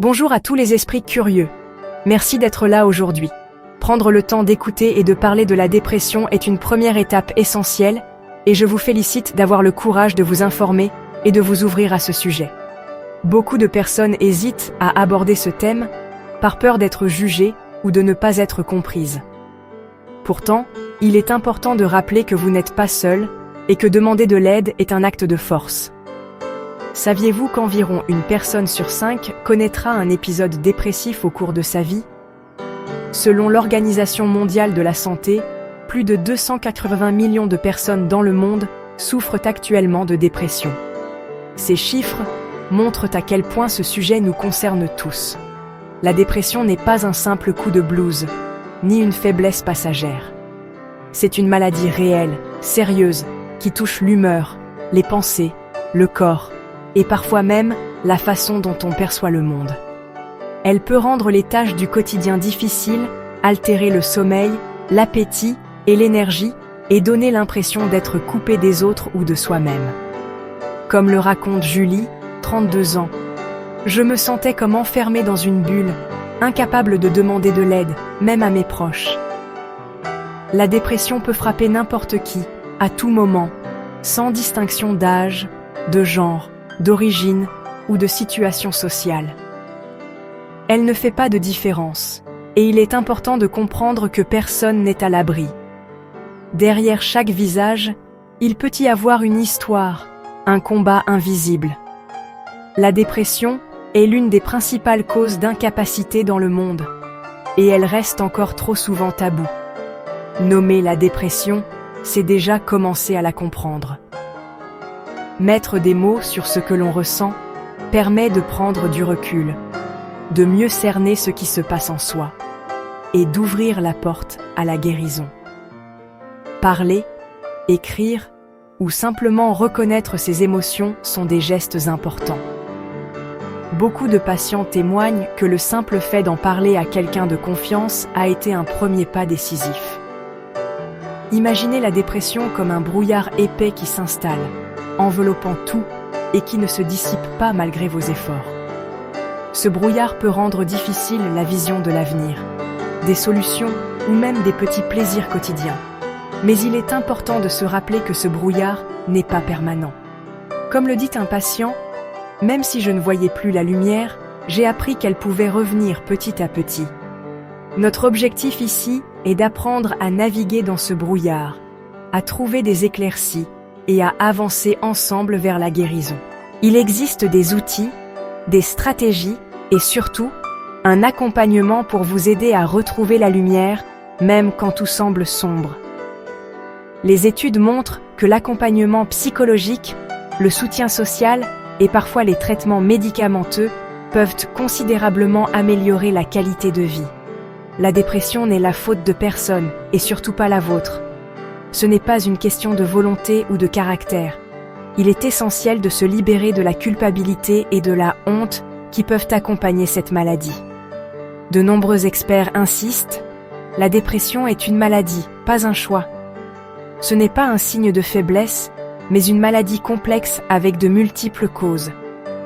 Bonjour à tous les esprits curieux. Merci d'être là aujourd'hui. Prendre le temps d'écouter et de parler de la dépression est une première étape essentielle, et je vous félicite d'avoir le courage de vous informer et de vous ouvrir à ce sujet. Beaucoup de personnes hésitent à aborder ce thème par peur d'être jugées ou de ne pas être comprises. Pourtant, il est important de rappeler que vous n'êtes pas seul et que demander de l'aide est un acte de force. Saviez-vous qu'environ une personne sur 5 connaîtra un épisode dépressif au cours de sa vie ? Selon l'Organisation mondiale de la santé, plus de 280 millions de personnes dans le monde souffrent actuellement de dépression. Ces chiffres montrent à quel point ce sujet nous concerne tous. La dépression n'est pas un simple coup de blues, ni une faiblesse passagère. C'est une maladie réelle, sérieuse, qui touche l'humeur, les pensées, le corps, et parfois même la façon dont on perçoit le monde. Elle peut rendre les tâches du quotidien difficiles, altérer le sommeil, l'appétit et l'énergie, et donner l'impression d'être coupé des autres ou de soi-même. Comme le raconte Julie, 32 ans. Je me sentais comme enfermée dans une bulle, incapable de demander de l'aide, même à mes proches. La dépression peut frapper n'importe qui, à tout moment, sans distinction d'âge, de genre, d'origine ou de situation sociale. Elle ne fait pas de différence, et il est important de comprendre que personne n'est à l'abri. Derrière chaque visage, il peut y avoir une histoire, un combat invisible. La dépression est l'une des principales causes d'incapacité dans le monde, et elle reste encore trop souvent taboue. Nommer la dépression, c'est déjà commencer à la comprendre. Mettre des mots sur ce que l'on ressent permet de prendre du recul, de mieux cerner ce qui se passe en soi, et d'ouvrir la porte à la guérison. Parler, écrire ou simplement reconnaître ses émotions sont des gestes importants. Beaucoup de patients témoignent que le simple fait d'en parler à quelqu'un de confiance a été un premier pas décisif. Imaginez la dépression comme un brouillard épais qui s'installe, enveloppant tout et qui ne se dissipe pas malgré vos efforts. Ce brouillard peut rendre difficile la vision de l'avenir, des solutions ou même des petits plaisirs quotidiens. Mais il est important de se rappeler que ce brouillard n'est pas permanent. Comme le dit un patient, même si je ne voyais plus la lumière, j'ai appris qu'elle pouvait revenir petit à petit. Notre objectif ici est d'apprendre à naviguer dans ce brouillard, à trouver des éclaircies et à avancer ensemble vers la guérison. Il existe des outils, des stratégies et surtout, un accompagnement pour vous aider à retrouver la lumière, même quand tout semble sombre. Les études montrent que l'accompagnement psychologique, le soutien social et parfois les traitements médicamenteux peuvent considérablement améliorer la qualité de vie. La dépression n'est la faute de personne et surtout pas la vôtre. Ce n'est pas une question de volonté ou de caractère. Il est essentiel de se libérer de la culpabilité et de la honte qui peuvent accompagner cette maladie. De nombreux experts insistent, la dépression est une maladie, pas un choix. Ce n'est pas un signe de faiblesse, mais une maladie complexe avec de multiples causes,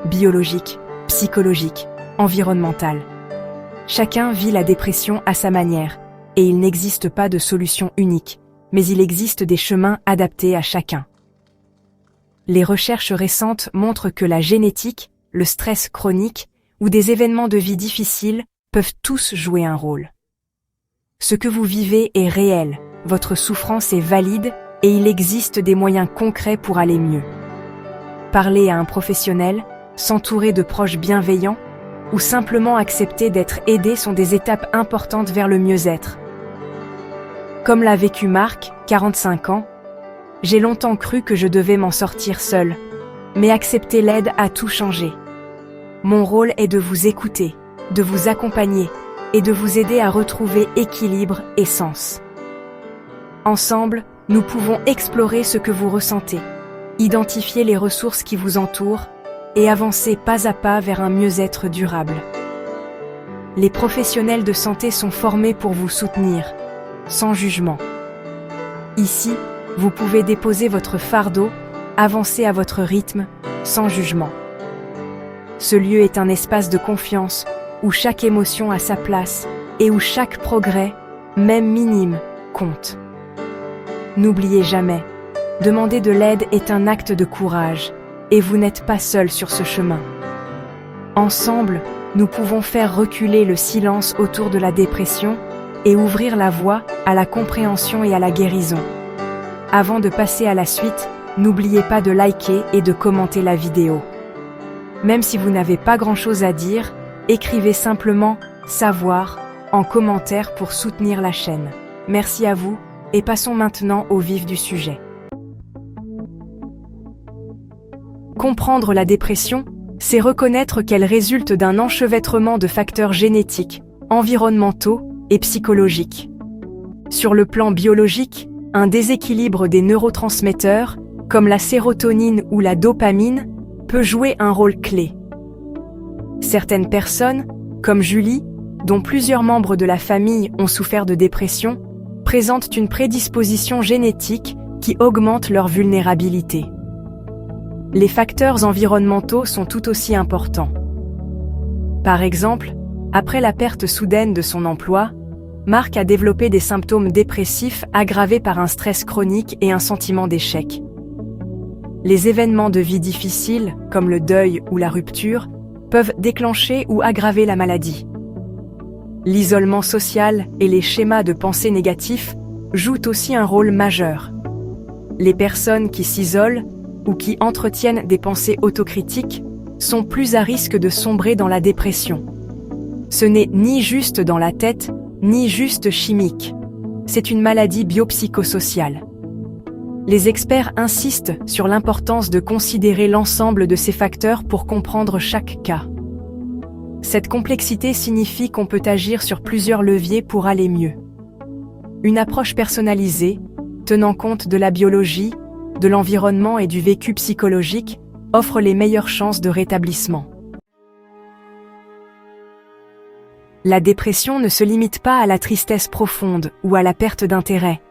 biologiques, psychologiques, environnementales. Chacun vit la dépression à sa manière, et il n'existe pas de solution unique, mais il existe des chemins adaptés à chacun. Les recherches récentes montrent que la génétique, le stress chronique ou des événements de vie difficiles peuvent tous jouer un rôle. Ce que vous vivez est réel, votre souffrance est valide et il existe des moyens concrets pour aller mieux. Parler à un professionnel, s'entourer de proches bienveillants ou simplement accepter d'être aidé sont des étapes importantes vers le mieux-être. Comme l'a vécu Marc, 45 ans, j'ai longtemps cru que je devais m'en sortir seul, mais accepter l'aide a tout changé. Mon rôle est de vous écouter, de vous accompagner et de vous aider à retrouver équilibre et sens. Ensemble, nous pouvons explorer ce que vous ressentez, identifier les ressources qui vous entourent et avancer pas à pas vers un mieux-être durable. Les professionnels de santé sont formés pour vous soutenir, sans jugement. Ici, vous pouvez déposer votre fardeau, avancer à votre rythme, sans jugement. Ce lieu est un espace de confiance, où chaque émotion a sa place, et où chaque progrès, même minime, compte. N'oubliez jamais, demander de l'aide est un acte de courage, et vous n'êtes pas seul sur ce chemin. Ensemble, nous pouvons faire reculer le silence autour de la dépression et ouvrir la voie à la compréhension et à la guérison. Avant de passer à la suite, n'oubliez pas de liker et de commenter la vidéo. Même si vous n'avez pas grand-chose à dire, écrivez simplement « savoir » en commentaire pour soutenir la chaîne. Merci à vous, et passons maintenant au vif du sujet. Comprendre la dépression, c'est reconnaître qu'elle résulte d'un enchevêtrement de facteurs génétiques, environnementaux et psychologiques. Sur le plan biologique, un déséquilibre des neurotransmetteurs, comme la sérotonine ou la dopamine, peut jouer un rôle clé. Certaines personnes, comme Julie, dont plusieurs membres de la famille ont souffert de dépression, présentent une prédisposition génétique qui augmente leur vulnérabilité. Les facteurs environnementaux sont tout aussi importants. Par exemple, après la perte soudaine de son emploi, Marc a développé des symptômes dépressifs aggravés par un stress chronique et un sentiment d'échec. Les événements de vie difficiles, comme le deuil ou la rupture, peuvent déclencher ou aggraver la maladie. L'isolement social et les schémas de pensée négatifs jouent aussi un rôle majeur. Les personnes qui s'isolent ou qui entretiennent des pensées autocritiques sont plus à risque de sombrer dans la dépression. Ce n'est ni juste dans la tête, ni juste chimique. C'est une maladie biopsychosociale. Les experts insistent sur l'importance de considérer l'ensemble de ces facteurs pour comprendre chaque cas. Cette complexité signifie qu'on peut agir sur plusieurs leviers pour aller mieux. Une approche personnalisée, tenant compte de la biologie, de l'environnement et du vécu psychologique, offre les meilleures chances de rétablissement. La dépression ne se limite pas à la tristesse profonde ou à la perte d'intérêt.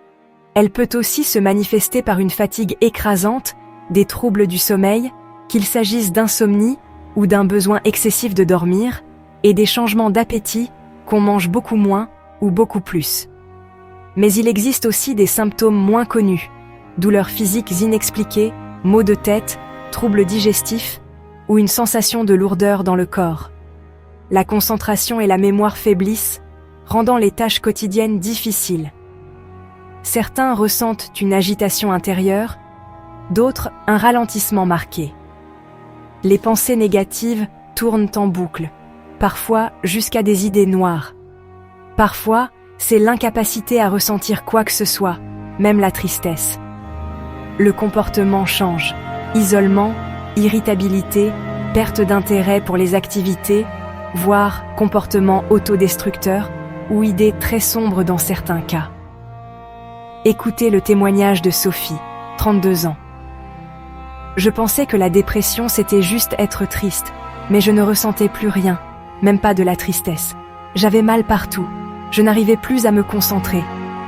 Elle peut aussi se manifester par une fatigue écrasante, des troubles du sommeil, qu'il s'agisse d'insomnie ou d'un besoin excessif de dormir, et des changements d'appétit, qu'on mange beaucoup moins ou beaucoup plus. Mais il existe aussi des symptômes moins connus, douleurs physiques inexpliquées, maux de tête, troubles digestifs ou une sensation de lourdeur dans le corps. La concentration et la mémoire faiblissent, rendant les tâches quotidiennes difficiles. Certains ressentent une agitation intérieure, d'autres un ralentissement marqué. Les pensées négatives tournent en boucle, parfois jusqu'à des idées noires. Parfois, c'est l'incapacité à ressentir quoi que ce soit, même la tristesse. Le comportement change, isolement, irritabilité, perte d'intérêt pour les activités, voire comportement autodestructeur ou idées très sombres dans certains cas. Écoutez le témoignage de Sophie, 32 ans. Je pensais que la dépression c'était juste être triste, mais je ne ressentais plus rien, même pas de la tristesse. J'avais mal partout, je n'arrivais plus à me concentrer,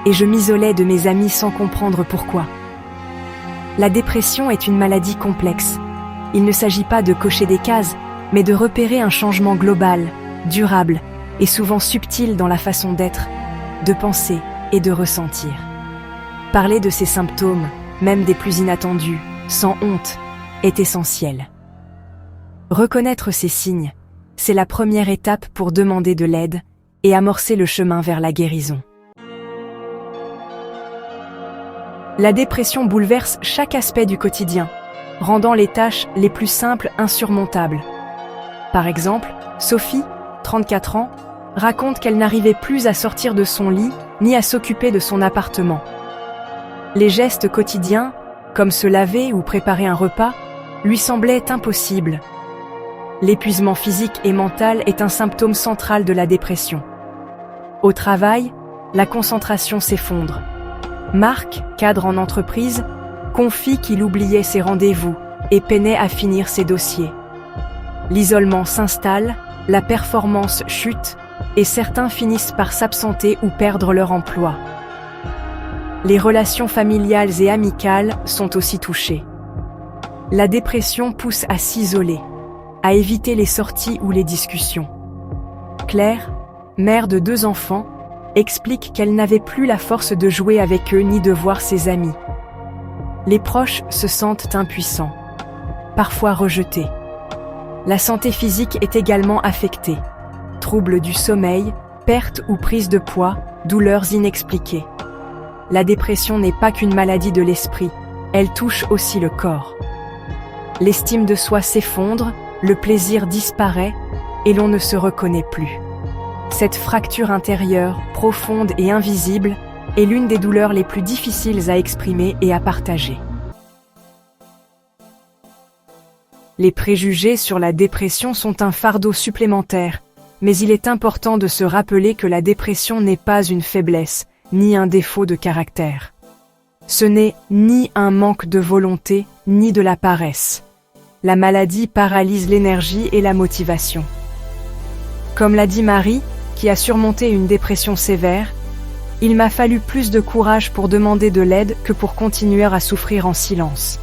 et je m'isolais de mes amis sans comprendre pourquoi. La dépression est une maladie complexe. Il ne s'agit pas de cocher des cases, mais de repérer un changement global, durable et souvent subtil dans la façon d'être, de penser et de ressentir. Parler de ces symptômes, même des plus inattendus, sans honte, est essentiel. Reconnaître ces signes, c'est la première étape pour demander de l'aide et amorcer le chemin vers la guérison. La dépression bouleverse chaque aspect du quotidien, rendant les tâches les plus simples insurmontables. Par exemple, Sophie, 34 ans, raconte qu'elle n'arrivait plus à sortir de son lit ni à s'occuper de son appartement. Les gestes quotidiens, comme se laver ou préparer un repas, lui semblaient impossibles. L'épuisement physique et mental est un symptôme central de la dépression. Au travail, la concentration s'effondre. Marc, cadre en entreprise, confie qu'il oubliait ses rendez-vous et peinait à finir ses dossiers. L'isolement s'installe, la performance chute et certains finissent par s'absenter ou perdre leur emploi. Les relations familiales et amicales sont aussi touchées. La dépression pousse à s'isoler. à éviter les sorties ou les discussions. Claire, mère de 2 enfants, explique qu'elle n'avait plus la force de jouer avec eux ni de voir ses amis. Les proches se sentent impuissants, parfois rejetés. La santé physique est également affectée. Troubles du sommeil, perte ou prise de poids, douleurs inexpliquées. La dépression n'est pas qu'une maladie de l'esprit, elle touche aussi le corps. L'estime de soi s'effondre, le plaisir disparaît et l'on ne se reconnaît plus. Cette fracture intérieure, profonde et invisible, est l'une des douleurs les plus difficiles à exprimer et à partager. Les préjugés sur la dépression sont un fardeau supplémentaire, mais il est important de se rappeler que la dépression n'est pas une faiblesse, ni un défaut de caractère. Ce n'est ni un manque de volonté, ni de la paresse. La maladie paralyse l'énergie et la motivation. Comme l'a dit Marie, qui a surmonté une dépression sévère, « Il m'a fallu plus de courage pour demander de l'aide que pour continuer à souffrir en silence. »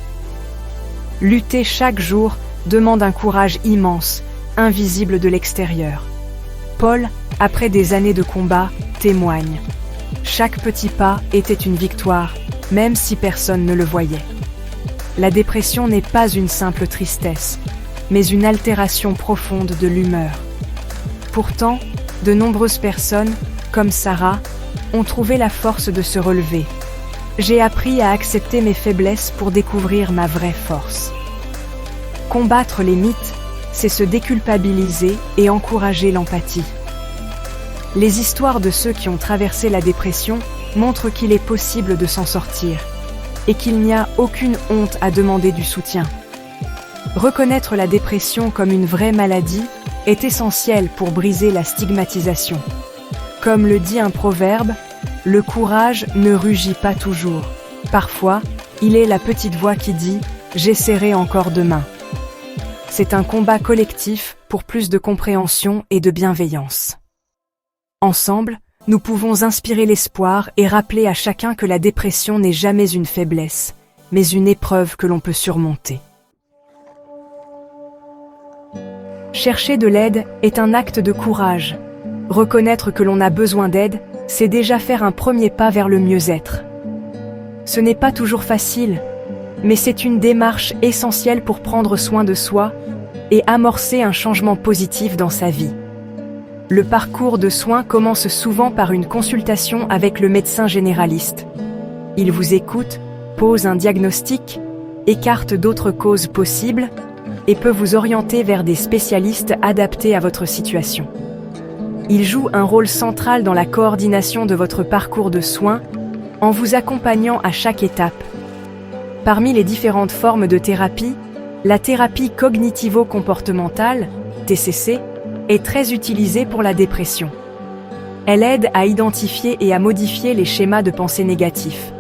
Lutter chaque jour demande un courage immense, invisible de l'extérieur. Paul, après des années de combat, témoigne. Chaque petit pas était une victoire, même si personne ne le voyait. La dépression n'est pas une simple tristesse, mais une altération profonde de l'humeur. Pourtant, de nombreuses personnes, comme Sarah, ont trouvé la force de se relever. J'ai appris à accepter mes faiblesses pour découvrir ma vraie force. Combattre les mythes, c'est se déculpabiliser et encourager l'empathie. Les histoires de ceux qui ont traversé la dépression montrent qu'il est possible de s'en sortir et qu'il n'y a aucune honte à demander du soutien. Reconnaître la dépression comme une vraie maladie est essentiel pour briser la stigmatisation. Comme le dit un proverbe, le courage ne rugit pas toujours. Parfois, il est la petite voix qui dit « j'essaierai encore demain ». C'est un combat collectif pour plus de compréhension et de bienveillance. Ensemble, nous pouvons inspirer l'espoir et rappeler à chacun que la dépression n'est jamais une faiblesse, mais une épreuve que l'on peut surmonter. Chercher de l'aide est un acte de courage. Reconnaître que l'on a besoin d'aide, c'est déjà faire un premier pas vers le mieux-être. Ce n'est pas toujours facile, mais c'est une démarche essentielle pour prendre soin de soi et amorcer un changement positif dans sa vie. Le parcours de soins commence souvent par une consultation avec le médecin généraliste. Il vous écoute, pose un diagnostic, écarte d'autres causes possibles et peut vous orienter vers des spécialistes adaptés à votre situation. Il joue un rôle central dans la coordination de votre parcours de soins en vous accompagnant à chaque étape. Parmi les différentes formes de thérapie, la thérapie cognitivo-comportementale, TCC, est très utilisée pour la dépression. Elle aide à identifier et à modifier les schémas de pensée négatifs.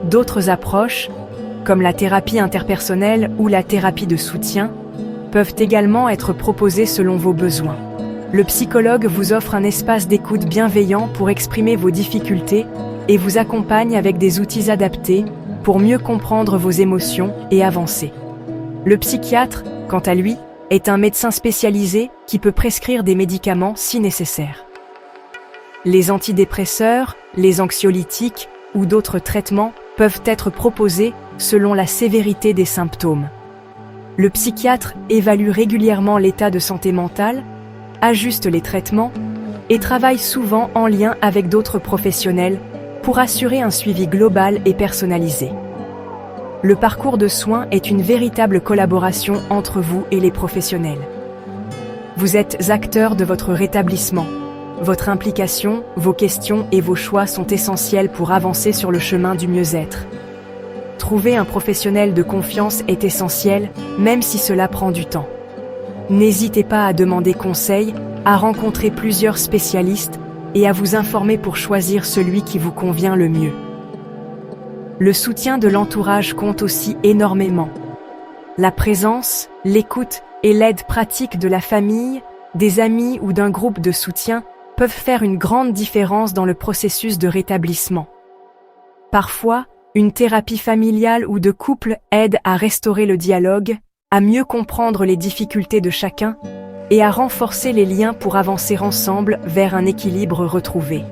D'autres approches, comme la thérapie interpersonnelle ou la thérapie de soutien, peuvent également être proposées selon vos besoins. Le psychologue vous offre un espace d'écoute bienveillant pour exprimer vos difficultés et vous accompagne avec des outils adaptés pour mieux comprendre vos émotions et avancer. Le psychiatre, quant à lui, est un médecin spécialisé qui peut prescrire des médicaments si nécessaire. Les antidépresseurs, les anxiolytiques ou d'autres traitements peuvent être proposés selon la sévérité des symptômes. Le psychiatre évalue régulièrement l'état de santé mentale, ajuste les traitements et travaille souvent en lien avec d'autres professionnels pour assurer un suivi global et personnalisé. Le parcours de soins est une véritable collaboration entre vous et les professionnels. Vous êtes acteur de votre rétablissement. Votre implication, vos questions et vos choix sont essentiels pour avancer sur le chemin du mieux-être. Trouver un professionnel de confiance est essentiel, même si cela prend du temps. N'hésitez pas à demander conseil, à rencontrer plusieurs spécialistes et à vous informer pour choisir celui qui vous convient le mieux. Le soutien de l'entourage compte aussi énormément. La présence, l'écoute et l'aide pratique de la famille, des amis ou d'un groupe de soutien peuvent faire une grande différence dans le processus de rétablissement. Parfois, une thérapie familiale ou de couple aide à restaurer le dialogue, à mieux comprendre les difficultés de chacun et à renforcer les liens pour avancer ensemble vers un équilibre retrouvé.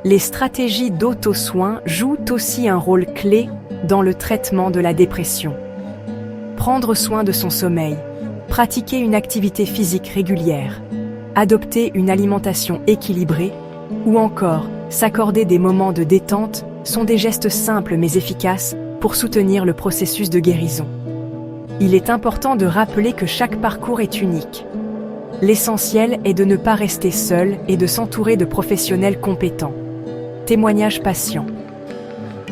Les stratégies d'auto-soin jouent aussi un rôle clé dans le traitement de la dépression. Prendre soin de son sommeil, pratiquer une activité physique régulière, adopter une alimentation équilibrée ou encore s'accorder des moments de détente sont des gestes simples mais efficaces pour soutenir le processus de guérison. Il est important de rappeler que chaque parcours est unique. L'essentiel est de ne pas rester seul et de s'entourer de professionnels compétents. Témoignage patient.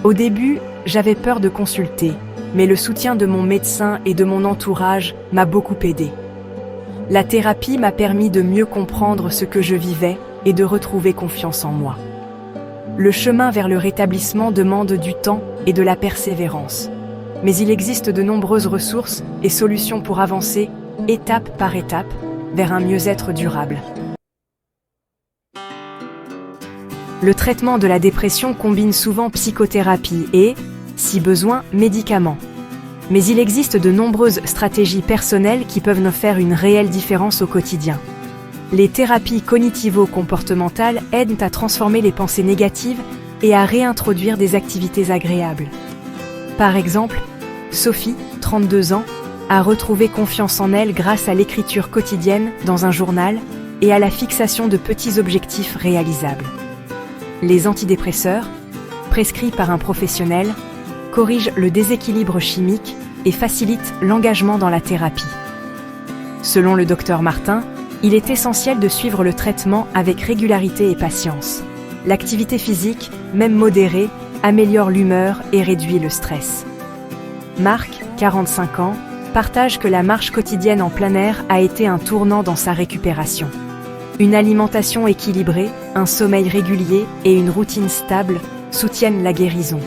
Au début, j'avais peur de consulter, mais le soutien de mon médecin et de mon entourage m'a beaucoup aidé. La thérapie m'a permis de mieux comprendre ce que je vivais et de retrouver confiance en moi. Le chemin vers le rétablissement demande du temps et de la persévérance. Mais il existe de nombreuses ressources et solutions pour avancer, étape par étape, vers un mieux-être durable. Le traitement de la dépression combine souvent psychothérapie et, si besoin, médicaments. Mais il existe de nombreuses stratégies personnelles qui peuvent nous faire une réelle différence au quotidien. Les thérapies cognitivo-comportementales aident à transformer les pensées négatives et à réintroduire des activités agréables. Par exemple, Sophie, 32 ans, a retrouvé confiance en elle grâce à l'écriture quotidienne dans un journal et à la fixation de petits objectifs réalisables. Les antidépresseurs, prescrits par un professionnel, corrigent le déséquilibre chimique et facilitent l'engagement dans la thérapie. Selon le docteur Martin, il est essentiel de suivre le traitement avec régularité et patience. L'activité physique, même modérée, améliore l'humeur et réduit le stress. Marc, 45 ans, partage que la marche quotidienne en plein air a été un tournant dans sa récupération. Une alimentation équilibrée, un sommeil régulier et une routine stable soutiennent la guérison.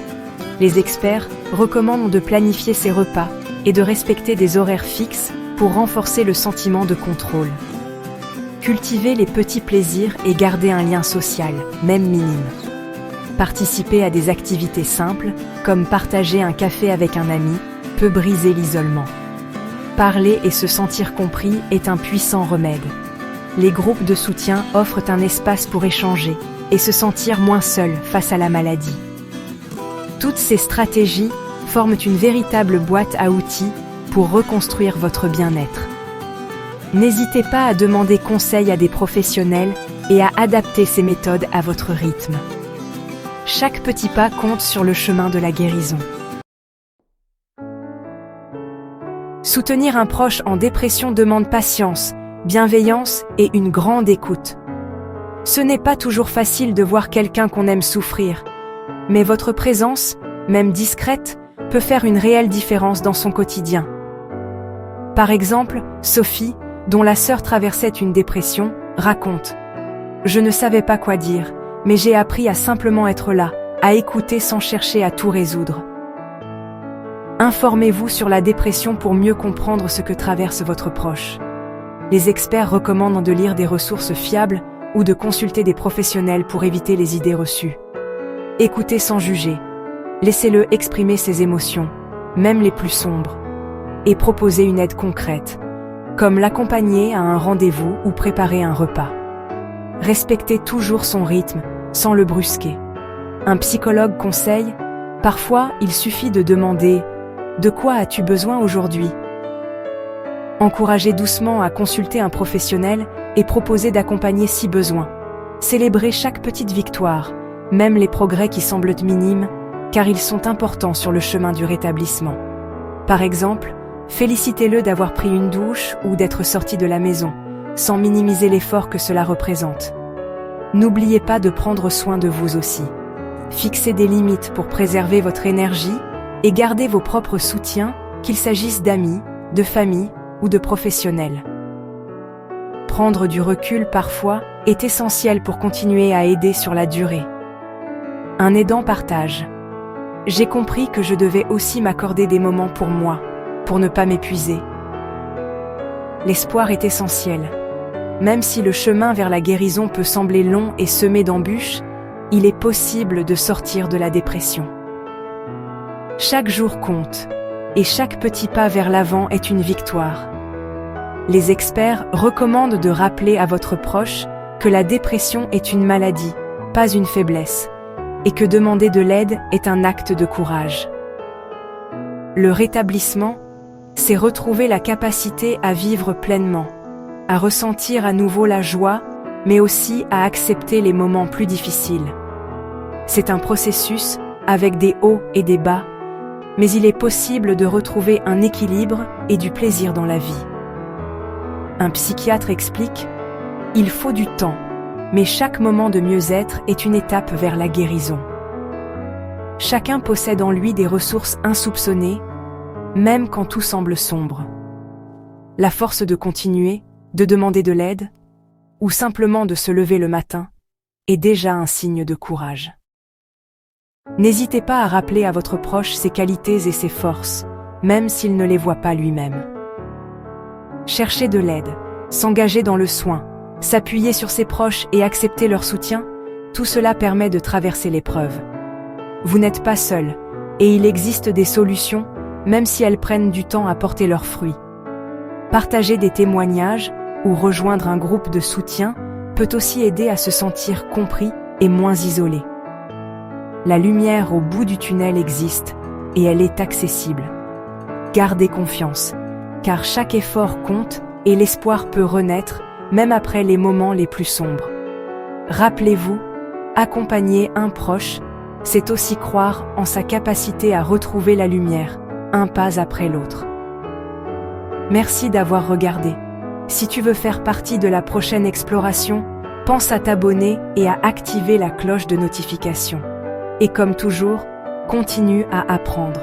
Les experts recommandent de planifier ses repas et de respecter des horaires fixes pour renforcer le sentiment de contrôle. Cultiver les petits plaisirs et garder un lien social, même minime. Participer à des activités simples, comme partager un café avec un ami, peut briser l'isolement. Parler et se sentir compris est un puissant remède. Les groupes de soutien offrent un espace pour échanger et se sentir moins seul face à la maladie. Toutes ces stratégies forment une véritable boîte à outils pour reconstruire votre bien-être. N'hésitez pas à demander conseil à des professionnels et à adapter ces méthodes à votre rythme. Chaque petit pas compte sur le chemin de la guérison. Soutenir un proche en dépression demande patience, bienveillance et une grande écoute. Ce n'est pas toujours facile de voir quelqu'un qu'on aime souffrir, mais votre présence, même discrète, peut faire une réelle différence dans son quotidien. Par exemple, Sophie, dont la sœur traversait une dépression, raconte « Je ne savais pas quoi dire, mais j'ai appris à simplement être là, à écouter sans chercher à tout résoudre. » Informez-vous sur la dépression pour mieux comprendre ce que traverse votre proche. Les experts recommandent de lire des ressources fiables ou de consulter des professionnels pour éviter les idées reçues. Écoutez sans juger. Laissez-le exprimer ses émotions, même les plus sombres, et proposez une aide concrète, comme l'accompagner à un rendez-vous ou préparer un repas. Respectez toujours son rythme, sans le brusquer. Un psychologue conseille, parfois il suffit de demander « De quoi as-tu besoin aujourd'hui ?» Encouragez doucement à consulter un professionnel et proposez d'accompagner si besoin. Célébrez chaque petite victoire, même les progrès qui semblent minimes, car ils sont importants sur le chemin du rétablissement. Par exemple, félicitez-le d'avoir pris une douche ou d'être sorti de la maison, sans minimiser l'effort que cela représente. N'oubliez pas de prendre soin de vous aussi. Fixez des limites pour préserver votre énergie et gardez vos propres soutiens, qu'il s'agisse d'amis, de famille ou de professionnels. Prendre du recul parfois est essentiel pour continuer à aider sur la durée. Un aidant partage. J'ai compris que je devais aussi m'accorder des moments pour moi, pour ne pas m'épuiser. L'espoir est essentiel. Même si le chemin vers la guérison peut sembler long et semé d'embûches, il est possible de sortir de la dépression. Chaque jour compte. et chaque petit pas vers l'avant est une victoire. Les experts recommandent de rappeler à votre proche que la dépression est une maladie, pas une faiblesse, et que demander de l'aide est un acte de courage. Le rétablissement, c'est retrouver la capacité à vivre pleinement, à ressentir à nouveau la joie, mais aussi à accepter les moments plus difficiles. C'est un processus avec des hauts et des bas, mais il est possible de retrouver un équilibre et du plaisir dans la vie. Un psychiatre explique : il faut du temps, mais chaque moment de mieux-être est une étape vers la guérison. Chacun possède en lui des ressources insoupçonnées, même quand tout semble sombre. La force de continuer, de demander de l'aide, ou simplement de se lever le matin, est déjà un signe de courage. N'hésitez pas à rappeler à votre proche ses qualités et ses forces, même s'il ne les voit pas lui-même. Chercher de l'aide, s'engager dans le soin, s'appuyer sur ses proches et accepter leur soutien, tout cela permet de traverser l'épreuve. Vous n'êtes pas seul, et il existe des solutions, même si elles prennent du temps à porter leurs fruits. Partager des témoignages ou rejoindre un groupe de soutien peut aussi aider à se sentir compris et moins isolé. La lumière au bout du tunnel existe, et elle est accessible. Gardez confiance, car chaque effort compte et l'espoir peut renaître, même après les moments les plus sombres. Rappelez-vous, accompagner un proche, c'est aussi croire en sa capacité à retrouver la lumière, un pas après l'autre. Merci d'avoir regardé. Si tu veux faire partie de la prochaine exploration, pense à t'abonner et à activer la cloche de notification. Et comme toujours, continue à apprendre.